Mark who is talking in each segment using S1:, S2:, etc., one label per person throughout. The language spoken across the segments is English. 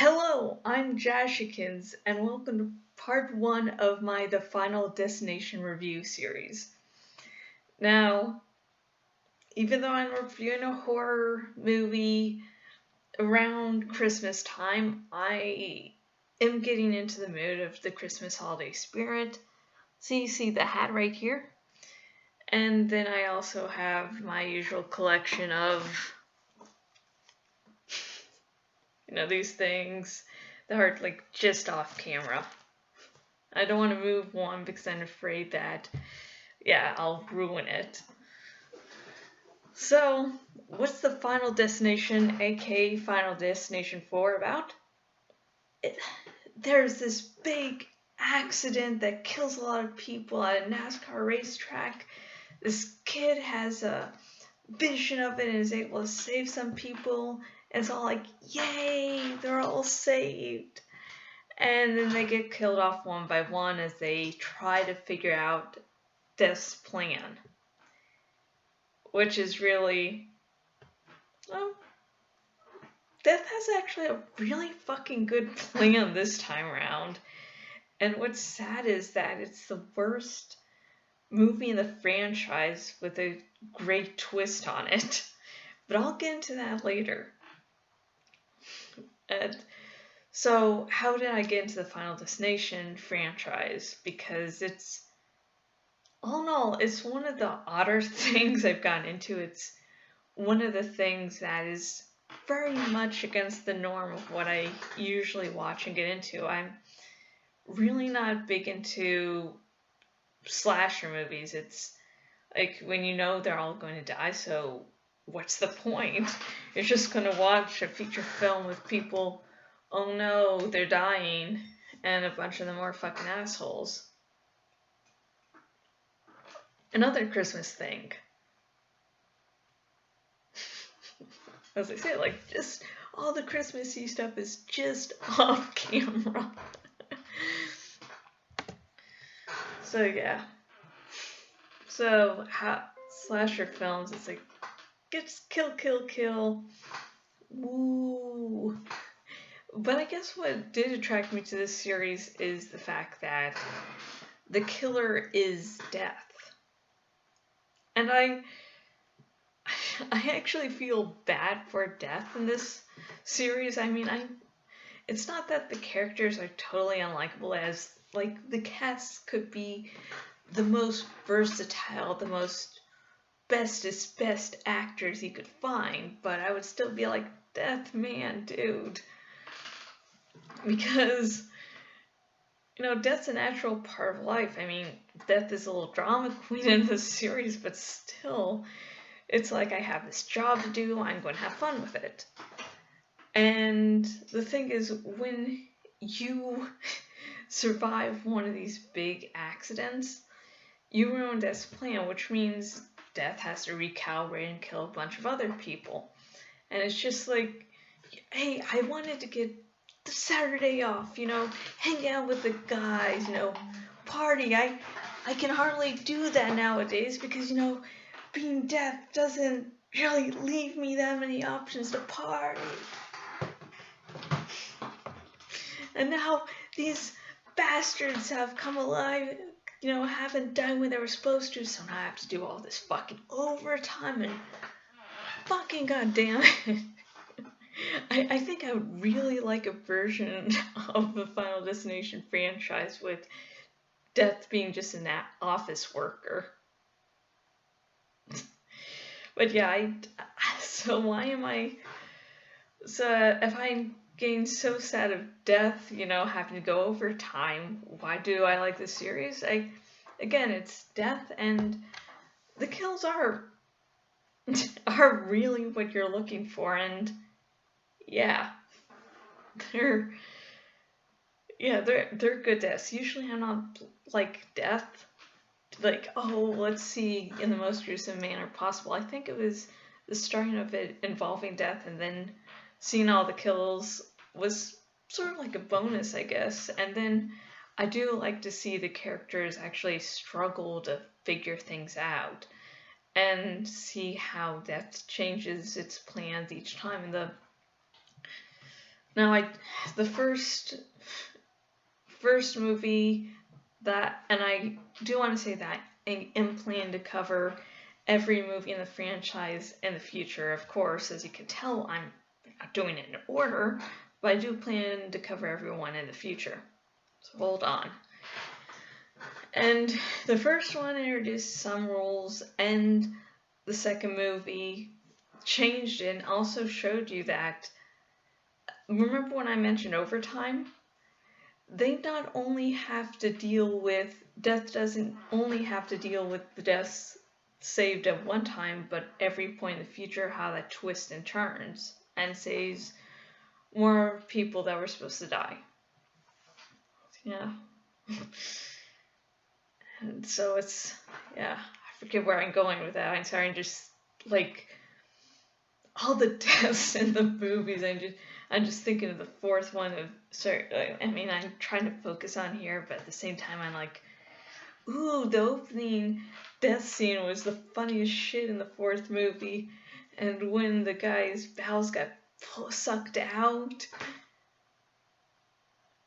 S1: Hello, I'm Jashikins, and welcome to part one of my The Final Destination review series. Now, even though I'm reviewing a horror movie around Christmas time, I am getting into the mood of the Christmas holiday spirit. So you see the hat right here. And then I also have my usual collection of, these things that are like just off camera. I don't want to move one because I'm afraid that, I'll ruin it. So, what's the Final Destination, aka Final Destination 4, about? There's this big accident that kills a lot of people at a NASCAR racetrack. This kid has a vision of it and is able to save some people. And it's all like, yay, they're all saved. And then they get killed off one by one as they try to figure out Death's plan. Which is really, well, Death has actually a really fucking good plan this time around. And what's sad is that it's the worst movie in the franchise with a great twist on it. But I'll get into that later. And so, how did I get into the Final Destination franchise? Because it's, all in all, it's one of the odder things I've gotten into. It's one of the things that is very much against the norm of what I usually watch and get into. I'm really not big into slasher movies. It's like when you know they're all going to die, so what's the point? You're just going to watch a feature film with people, oh no, they're dying, and a bunch of them are fucking assholes. Another Christmas thing. As I say, like, just all the Christmassy stuff is just off camera. So, yeah. So, slasher films, it's like, just kill, kill, kill. Woo. But I guess what did attract me to this series is the fact that the killer is Death. And I actually feel bad for Death in this series. I mean, it's not that the characters are totally unlikable, as like the cast could be the most versatile, the most bestest best actors you could find, but I would still be like, Death, man, dude. Because, Death's a natural part of life. I mean, Death is a little drama queen in this series, but still, it's like I have this job to do, I'm going to have fun with it. And the thing is, when you survive one of these big accidents, you ruin Death's plan, which means Death has to recalibrate and kill a bunch of other people. And it's just like, hey, I wanted to get the Saturday off, hang out with the guys, party. I can hardly do that nowadays because, being Death doesn't really leave me that many options to party. And now these bastards have come alive, haven't died when they were supposed to, so now I have to do all this fucking overtime and fucking goddamn it. I think I would really like a version of the Final Destination franchise with Death being just an office worker. But yeah, so why am I, so if I'm getting so sad of Death, having to go over time, why do I like this series? Again, it's Death, and the kills are really what you're looking for, and yeah, they're good deaths. Usually I'm not like Death, like, oh, let's see, in the most gruesome manner possible. I think it was the starting of it involving Death and then seeing all the kills was sort of like a bonus, I guess. And then I do like to see the characters actually struggle to figure things out and see how Death changes its plans each time. Now, I the first movie that, and I do want to say that I am planning to cover every movie in the franchise in the future. Of course, as you can tell, I'm not doing it in order, but I do plan to cover everyone in the future. So hold on. And the first one introduced some rules, and the second movie changed it and also showed you that, remember when I mentioned overtime? They not only have to deal with, Death doesn't only have to deal with the deaths saved at one time, but every point in the future, how that twists and turns and saves more people that were supposed to die. Yeah. And so it's, yeah, I forget where I'm going with that. I'm sorry, I'm just, like, all the deaths in the movies, I'm just thinking of the fourth one of, sorry, I mean, I'm trying to focus on here, but at the same time, I'm like, ooh, the opening death scene was the funniest shit in the fourth movie, and when the guy's bowels got sucked out,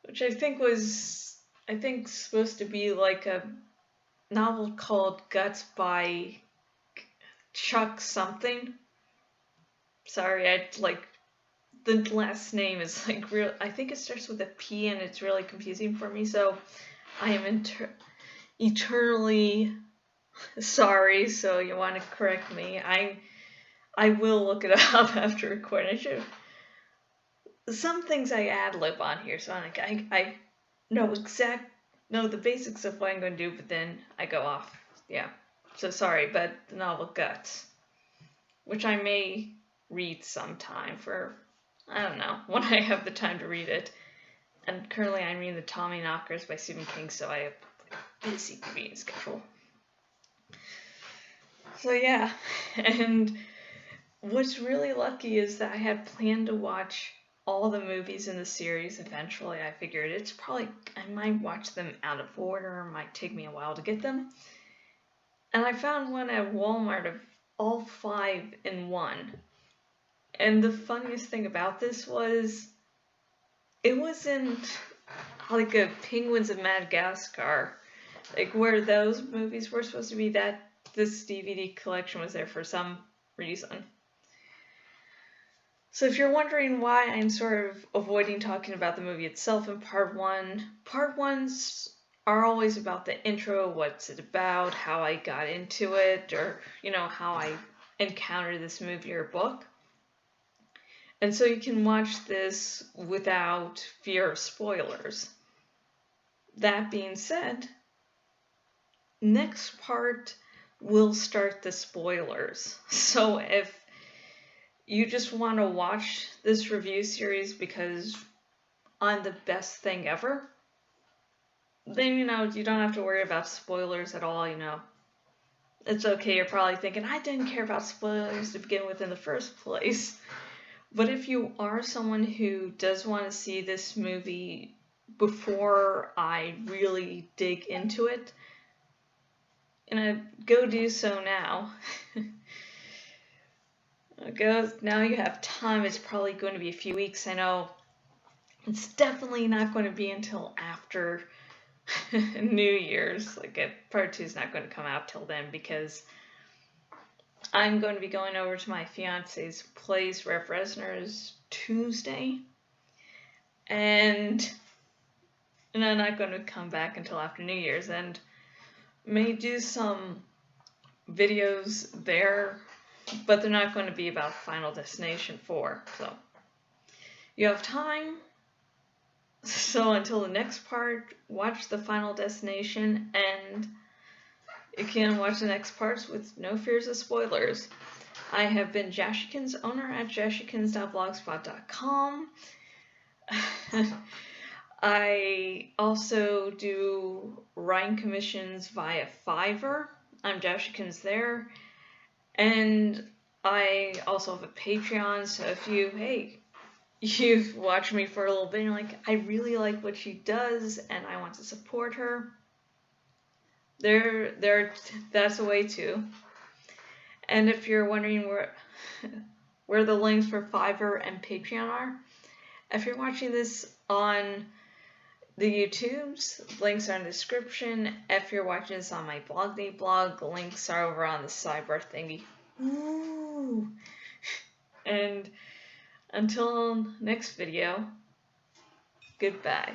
S1: which I think was, supposed to be like a novel called Guts by Chuck something. Sorry, I like, the last name is like real, I think it starts with a P and it's really confusing for me, so I am eternally sorry, so you want to correct me. I will look it up after recording. Some things I ad-lib on here, so I know the basics of what I'm going to do, but then I go off. Yeah, so sorry, but the novel Guts, which I may read sometime for, I don't know, when I have the time to read it. And currently I'm reading the Tommyknockers by Stephen King, so I have a busy reading schedule. So yeah, and what's really lucky is that I had planned to watch all the movies in the series eventually. I figured it's probably, I might watch them out of order, it might take me a while to get them. And I found one at Walmart of all 5 in one. And the funniest thing about this was, it wasn't like a Penguins of Madagascar, like where those movies were supposed to be, that this DVD collection was there for some reason. So if you're wondering why I'm sort of avoiding talking about the movie itself in part 1, part 1s are always about the intro, what's it about, how I got into it, or, how I encountered this movie or book. And so you can watch this without fear of spoilers. That being said, next part will start the spoilers. So if you just want to watch this review series because I'm the best thing ever, then, you don't have to worry about spoilers at all, It's okay, you're probably thinking, I didn't care about spoilers to begin with in the first place. But if you are someone who does want to see this movie before I really dig into it, go do so now. Now you have time. It's probably going to be a few weeks. I know it's definitely not going to be until after New Year's. Part 2 is not going to come out till then because I'm going to be going over to my fiance's place, Rev Resner's, Tuesday. And I'm not going to come back until after New Year's, and may do some videos there, but they're not going to be about Final Destination 4. So you have time. So until the next part, watch the Final Destination, and you can watch the next parts with no fears of spoilers. I have been Jashikins, owner at jashikins.blogspot.com. I also do writing commissions via Fiverr. I'm Jashikins there. And I also have a Patreon, so if you've watched me for a little bit and you're like, I really like what she does and I want to support her, that's a way too. And if you're wondering where the links for Fiverr and Patreon are, If you're watching this on the YouTubes, links are in the description. If you're watching this on my Blog Day blog, links are over on the sidebar thingy. Ooh. And until next video, goodbye.